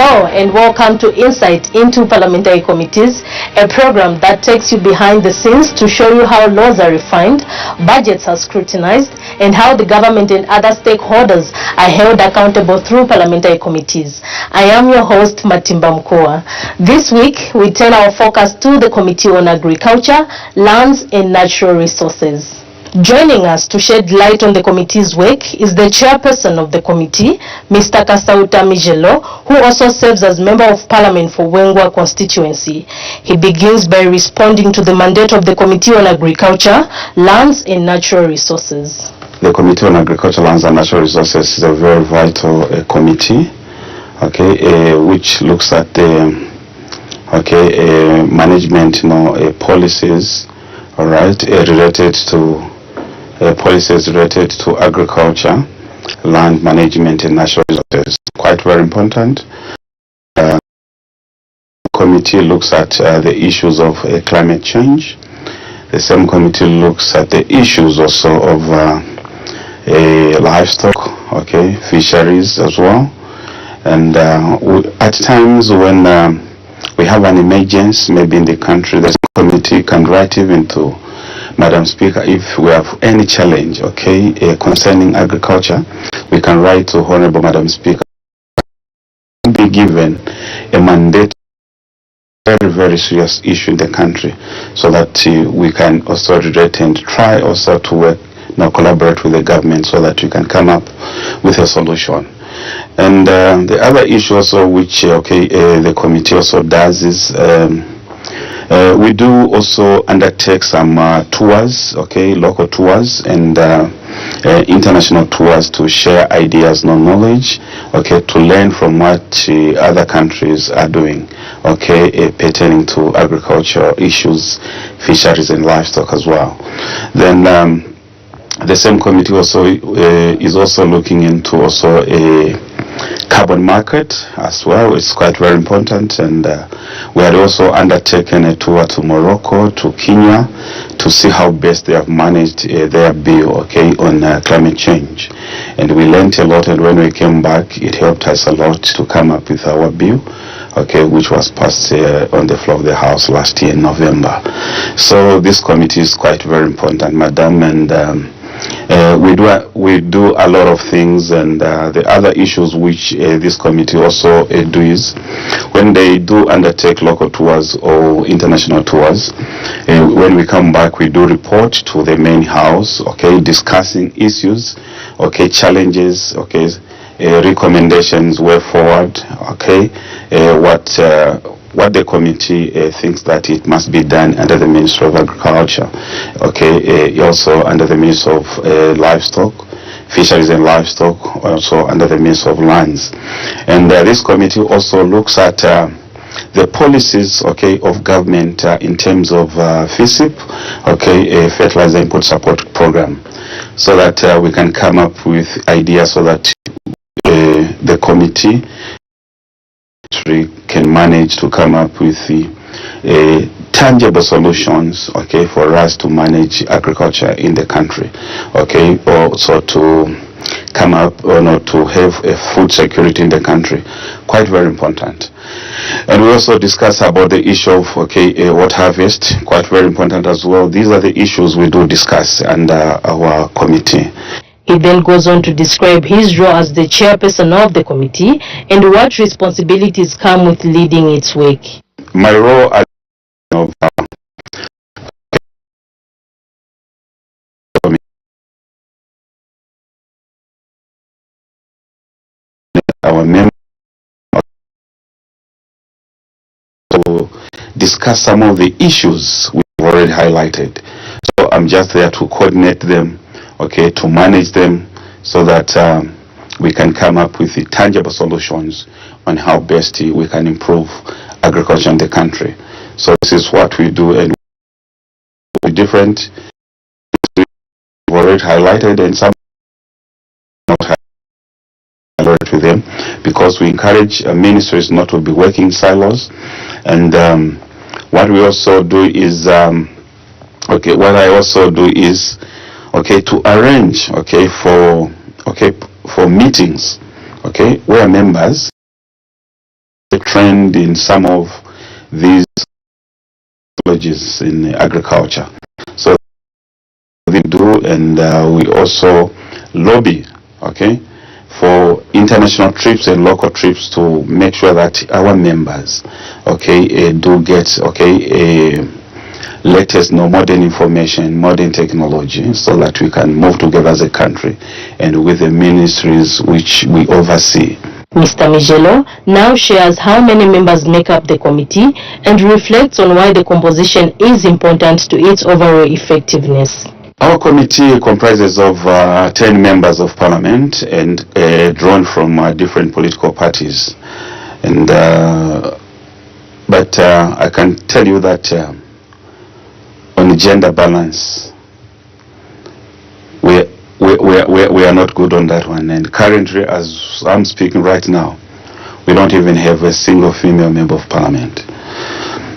Hello and welcome to Insight into Parliamentary Committees, a program that takes you behind the scenes to show you how laws are refined, budgets are scrutinized, and how the government and other stakeholders are held accountable through parliamentary committees. I am your host, Matimba Mkoa. This week, we turn our focus to the Committee on Agriculture, Lands and Natural Resources. Joining us to shed light on the committee's work is the chairperson of the committee, Mr. KASAUTA MICHELO, who also serves as Member of Parliament for Wengwa constituency. He begins by responding to the mandate of the Committee on Agriculture, Lands and Natural Resources. The Committee on Agriculture, Lands and Natural Resources is a very vital committee, which looks at management, policies, all right, related to policies related to agriculture, land management and natural resources. Quite very important. The committee looks at the issues of climate change. The same committee looks at the issues also of livestock, fisheries as well. And at times when we have an emergency maybe in the country, the committee can write even to Madam Speaker, if we have any challenge, concerning agriculture, we can write to Honorable Madam Speaker. Be given a mandate, very, very serious issue in the country, so that we can also relate and try also to work, collaborate with the government so that we can come up with a solution. And the other issue also which the committee also does is we do also undertake some tours, local tours and international tours to share ideas, knowledge, to learn from what other countries are doing, pertaining to agricultural issues, fisheries and livestock as well. Then the same committee also is also looking into also a carbon market as well. It's quite very important, and we had also undertaken a tour to Morocco, to Kenya, to see how best they have managed their bill on climate change. And we learned a lot, and when we came back it helped us a lot to come up with our bill, which was passed on the floor of the House last year in November. So this committee is quite very important, Madam, and we do a lot of things. And the other issues which this committee also do is when they do undertake local tours or international tours, when we come back we do report to the main house, discussing issues, challenges, recommendations, way forward, what the committee thinks that it must be done under the Ministry of Agriculture, also under the Ministry of Livestock, Fisheries and Livestock, also under the Ministry of Lands. And this committee also looks at the policies, of government in terms of FISIP, Fertilizer Input Support Program, so that we can come up with ideas so that the committee can manage to come up with tangible solutions, for us to manage agriculture in the country, also to come up to have a food security in the country. Quite very important. And we also discuss about the issue of what harvest, quite very important as well. These are the issues we do discuss under our committee. He then goes on to describe his role as the chairperson of the committee and what responsibilities come with leading its work. My role as our member to discuss some of the issues we've already highlighted. So I'm just there to coordinate them, to manage them, so that we can come up with the tangible solutions on how best we can improve agriculture in the country. So this is what we do, and different we've already highlighted, and some not highlighted with them, because we encourage ministries not to be working in silos. And what we also do is what I also do is to arrange for meetings where members trained in some of these technologies in agriculture. So we do, and we also lobby, okay, for international trips and local trips to make sure that our members, okay, do get, okay, latest, modern information, modern technology, so that we can move together as a country and with the ministries which we oversee. Mr. Michelo now shares how many members make up the committee and reflects on why the composition is important to its overall effectiveness. Our committee comprises of 10 members of parliament and drawn from different political parties. And but I can tell you that on gender balance, we are not good on that one. And currently, as I'm speaking right now, we don't even have a single female member of parliament.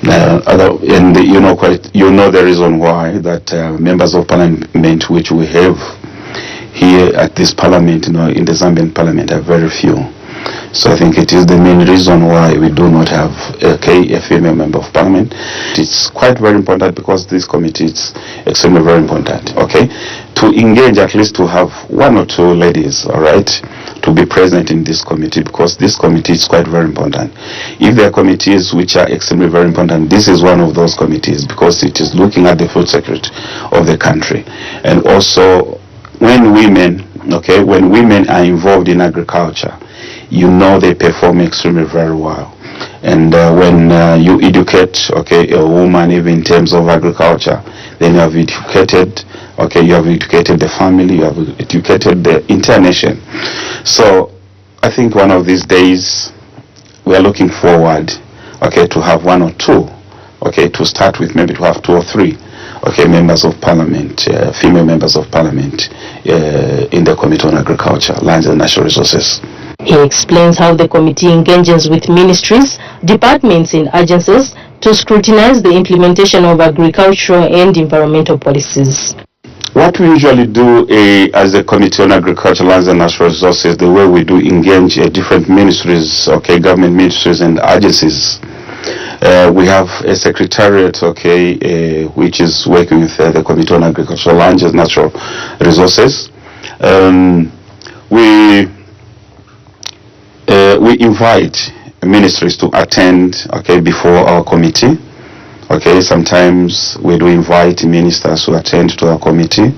And you know the reason why, that members of parliament which we have here at this parliament, in the Zambian parliament, are very few. So I think it is the main reason why we do not have a female member of parliament. It's quite very important, because this committee is extremely very important, okay, to engage, at least to have one or two ladies, all right, to be present in this committee, because this committee is quite very important. If there are committees which are extremely very important, this is one of those committees, because it is looking at the food security of the country. And also, when women are involved in agriculture, they perform extremely very well. And when you educate, okay, a woman, even in terms of agriculture, then you have educated, okay, you have educated the family, you have educated the entire nation. So I think one of these days we are looking forward, okay, to have one or two, okay, to start with, maybe to have 2 or 3, okay, members of parliament, female members of parliament in the Committee on Agriculture, Lands and Natural Resources. He explains how the committee engages with ministries, departments and agencies to scrutinize the implementation of agricultural and environmental policies. What we usually do as a Committee on Agriculture, Lands and Natural Resources, the way we do engage different ministries, okay, government ministries and agencies. We have a secretariat, okay, which is working with the Committee on Agriculture, Lands and Natural Resources. We invite ministries to attend, okay, before our committee. Okay, sometimes we do invite ministers to attend to our committee,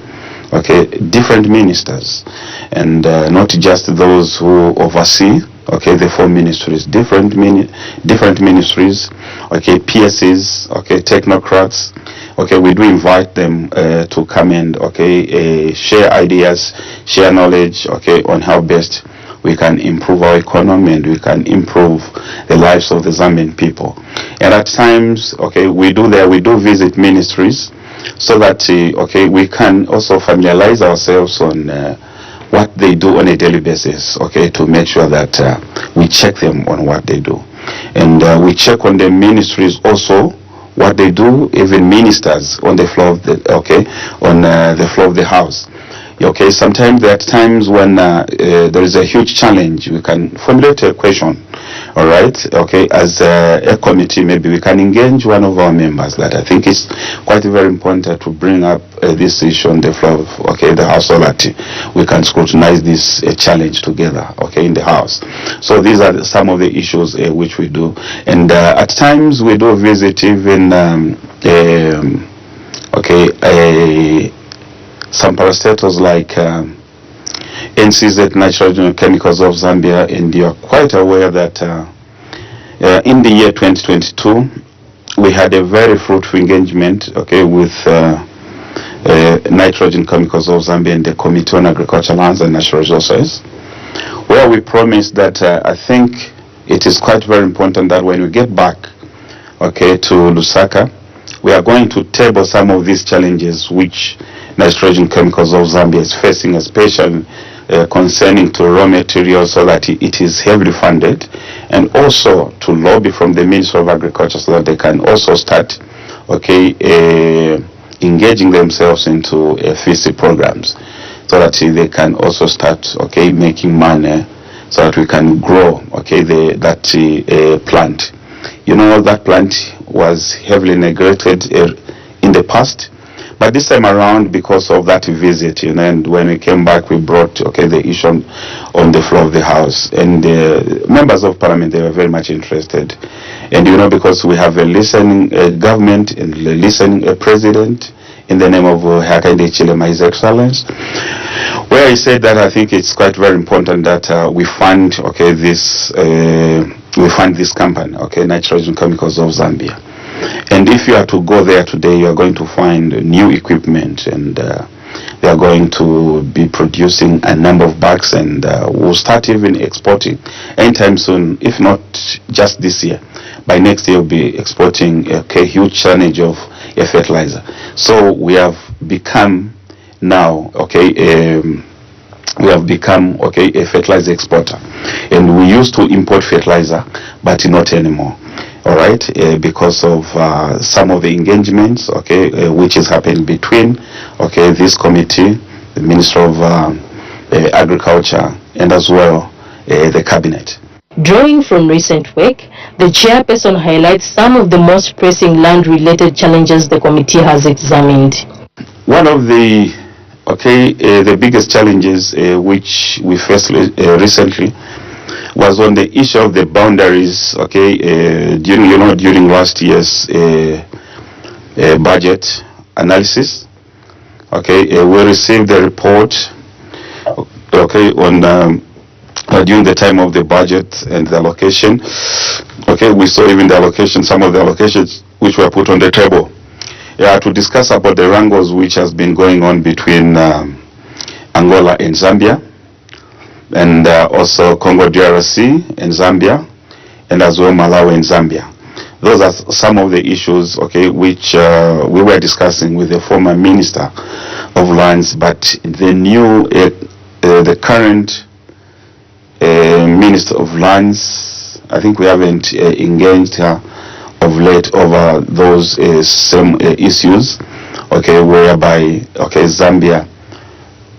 okay, different ministers, and not just those who oversee, okay, the 4 ministries, different ministries, okay, PSs, okay, technocrats, okay, we do invite them to come and, okay, share ideas, share knowledge, okay, on how best we can improve our economy and we can improve the lives of the Zambian people. And at times, okay, we do visit ministries, so that okay, we can also familiarize ourselves on what they do on a daily basis, okay, to make sure that we check them on what they do. And we check on the ministries also what they do, even ministers on the floor of the, okay, on the floor of the house. Okay, sometimes there are times when there is a huge challenge. We can formulate a question, all right, okay, as a committee, maybe we can engage one of our members. That I think is quite very important to bring up this issue on the floor of, okay, the house, so that we can scrutinize this challenge together, okay, in the house. So these are some of the issues which we do. And at times we do visit even, okay, some parastatals like NCZ, Nitrogen Chemicals of Zambia, and you are quite aware that in the year 2022 we had a very fruitful engagement, okay, with Nitrogen Chemicals of Zambia and the Committee on Agriculture, Lands and Natural Resources, where we promised that I think it is quite very important that when we get back, okay, to Lusaka, we are going to table some of these challenges which Nitrogen Chemicals of Zambia is facing, especially concerning to raw materials, so that it is heavily funded, and also to lobby from the Ministry of Agriculture so that they can also start, okay, engaging themselves into FEC programs, so that they can also start, okay, making money so that we can grow, okay, that plant. You know, that plant was heavily neglected in the past, but this time around, because of that visit, you know, and when we came back, we brought, okay, the issue on the floor of the House, and members of Parliament, they were very much interested. And you know, because we have a listening government and a listening president in the name of MICHELO, His Excellence, where he said that I think it's quite very important that we fund, okay, this company, okay, Nitrogen Chemicals of Zambia. And if you are to go there today, you are going to find new equipment, and they are going to be producing a number of bags, and we'll start even exporting anytime soon, if not just this year. By next year, we'll be exporting a huge tonnage of fertilizer. So we have become now, okay, a fertilizer exporter. And we used to import fertilizer, but not anymore. All right, because of some of the engagements, okay, which is happening between, okay, this committee, the Minister of Agriculture, and as well the Cabinet. Drawing from recent work, the chairperson highlights some of the most pressing land-related challenges the committee has examined. One of the, okay, the biggest challenges which we faced recently was on the issue of the boundaries, okay, during last year's budget analysis. Okay, we received the report, okay, on during the time of the budget and the allocation. Okay, we saw even the allocation, some of the allocations which were put on the table. Yeah, to discuss about the wrangles which has been going on between Angola and Zambia, and also Congo DRC and Zambia, and as well Malawi and Zambia. Those are some of the issues, okay, which we were discussing with the former Minister of Lands, but the new, the current Minister of Lands, I think we haven't engaged her of late over those same issues, okay, whereby, okay, Zambia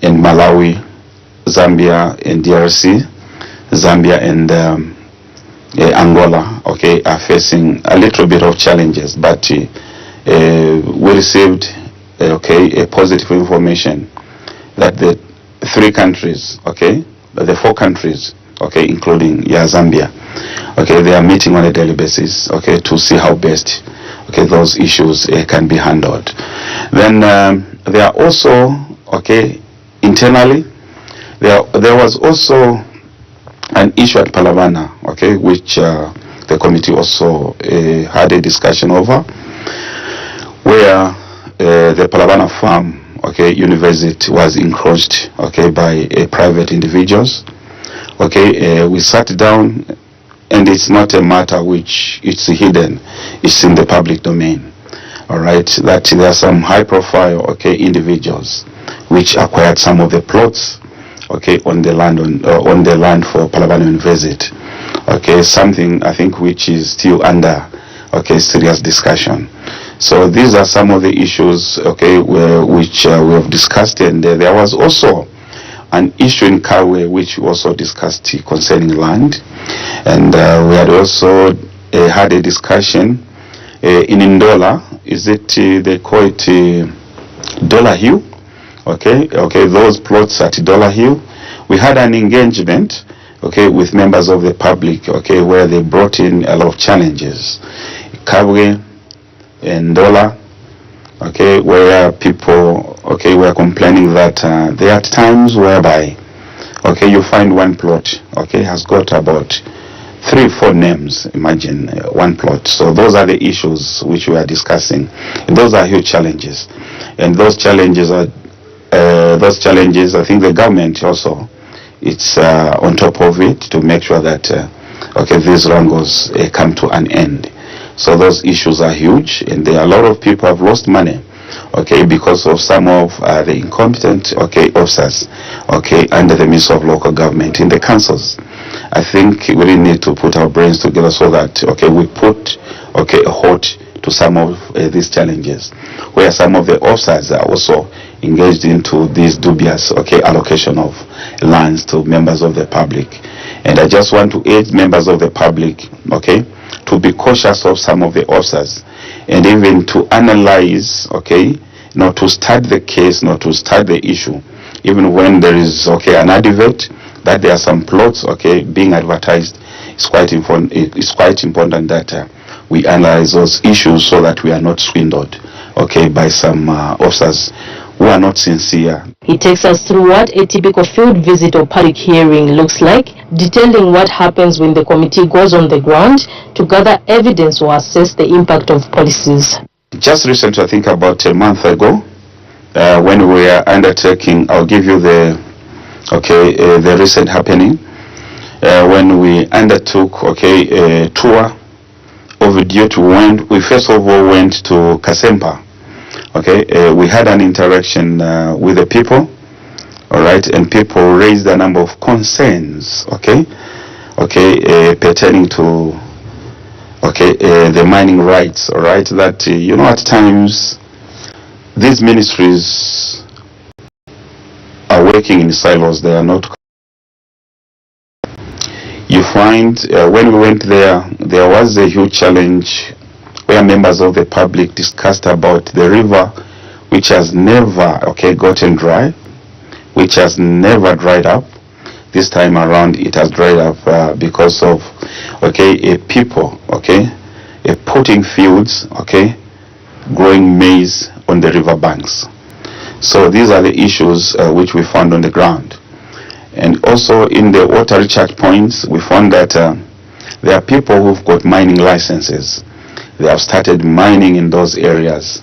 and Malawi, Zambia and DRC, Zambia and Angola, okay, are facing a little bit of challenges, but we received, okay, a positive information that the three countries, okay, the four countries, okay, including Zambia, okay, they are meeting on a daily basis, okay, to see how best, okay, those issues can be handled. Then there are also, okay, internally, there was also an issue at Palavana, okay, which the committee also had a discussion over, where the Palavana farm, okay, university was encroached, okay, by private individuals. Okay, we sat down, and it's not a matter which it's hidden, it's in the public domain. All right, that there are some high-profile, okay, individuals which acquired some of the plots, okay, on the land for Palavana University. Okay, something I think which is still under, okay, serious discussion. So these are some of the issues, okay, which we have discussed, and there was also an issue in Kawe which we also discussed concerning land, and we had also had a discussion in Ndola. Is it they call it Dollar Hill? Okay, those plots at Dollar Hill, we had an engagement, okay, with members of the public, okay, where they brought in a lot of challenges. Kawe and Ndola, okay, where people, okay, were complaining that there are times whereby, okay, you find one plot, okay, has got about 3 or 4 names. Imagine one plot. So those are the issues which we are discussing, and those are huge challenges. And those challenges are I think the government also, it's on top of it to make sure that okay, these wrangles come to an end. So those issues are huge, and there are a lot of people have lost money, okay, because of some of the incompetent, okay, officers, okay, under the Ministry of Local Government in the councils. I think we really need to put our brains together so that, okay, we put, okay, a halt to some of these challenges, where some of the officers are also engaged into this dubious, okay, allocation of lands to members of the public. And I just want to urge members of the public, okay, to be cautious of some of the officers, and even to analyze, okay, not to start the case, not to start the issue, even when there is, okay, an advert that there are some plots, okay, being advertised. It's quite important. It's quite important that we analyze those issues so that we are not swindled, okay, by some officers who are not sincere. He takes us through what a typical field visit or public hearing looks like, detailing what happens when the committee goes on the ground to gather evidence or assess the impact of policies. Just recently, I think about a month ago, when we are undertaking, I'll give you the recent happening, when we undertook, okay, a tour of duty. We first of all went to Kasempa. Okay, we had an interaction with the people, all right, and people raised a number of concerns, okay, pertaining to, the mining rights, all right, that, at times these ministries are working in silos. They are not. You find when we went there was a huge challenge where members of the public discussed about the river, which has never, gotten dry, which has never dried up. This time around, it has dried up because of, a people, putting fields, growing maize on the river banks. So these are the issues which we found on the ground. And also in the water recharge points, we found that there are people who've got mining licenses. They have started mining in those areas,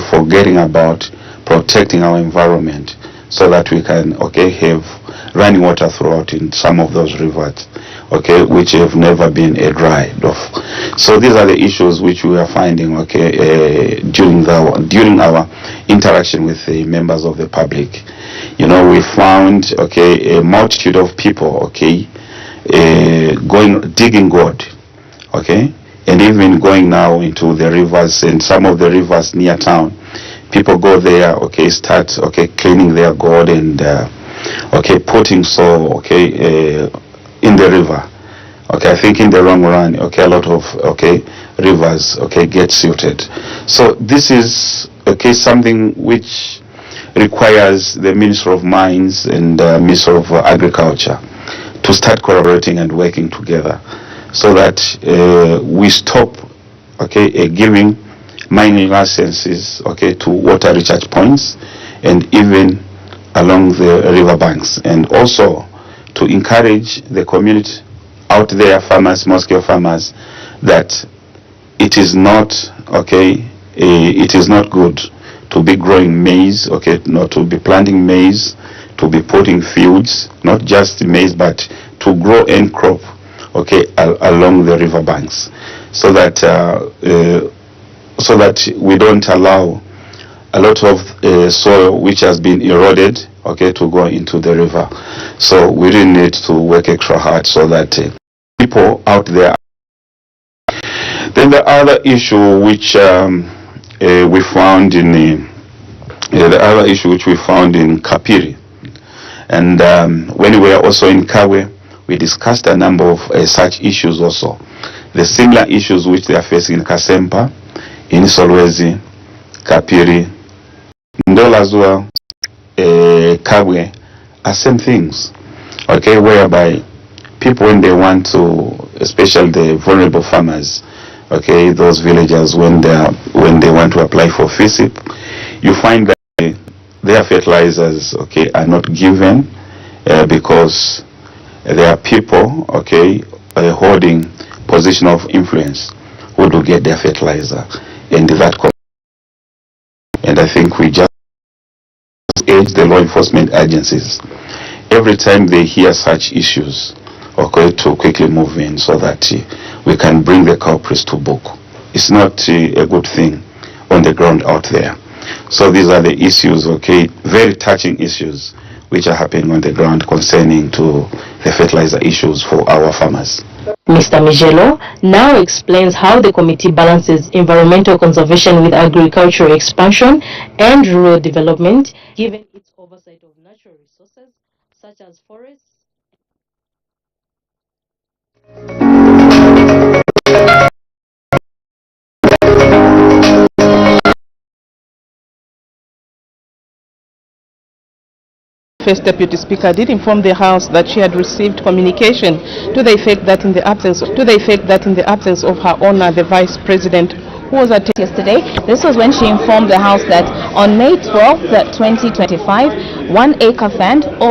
forgetting about protecting our environment so that we can, have running water throughout in some of those rivers, which have never been dried off. So these are the issues which we are finding, during our interaction with the members of the public. We found, a multitude of people, digging gold, and even going now into the rivers, and some of the rivers near town. People go there, start, cleaning their gold and, putting so, in the river. I think in the long run, a lot of, rivers, get silted. So this is, something which requires the Minister of Mines and Minister of Agriculture to start collaborating and working together, so that we stop, giving mining licenses, to water recharge points and even along the river banks, and also to encourage the community out there, farmers, small-scale farmers, that it is not, it is not good to be growing maize, not to be planting maize, to be putting fields, not just maize, but to grow and crop, along the river banks, so that we don't allow a lot of soil which has been eroded, to go into the river. So we really need to work extra hard so that people out there. Then the other issue which we found in Kapiri, and when we were also in Kawe, we discussed a number of such issues also. The similar issues which they are facing in Kasempa, in Solwezi, Kapiri, Ndola as well, Kabwe, are same things, whereby people, when they want to, especially the vulnerable farmers, those villagers, when they want to apply for FISIP, you find that their fertilizers, are not given because there are people, holding position of influence who do get their fertilizer, and I think we just urge the law enforcement agencies, every time they hear such issues, to quickly move in so that we can bring the culprits to book. It's not a good thing on the ground out there. So these are the issues, very touching issues which are happening on the ground concerning to the fertilizer issues for our farmers. Mr. Michelo now explains how the committee balances environmental conservation with agricultural expansion and rural development, given its oversight of natural resources such as forests. First Deputy Speaker did inform the House that she had received communication to the effect that in the absence of her honor, the Vice President, who was at yesterday. This was when she informed the House that on May 12th, 2025, 1 acre fund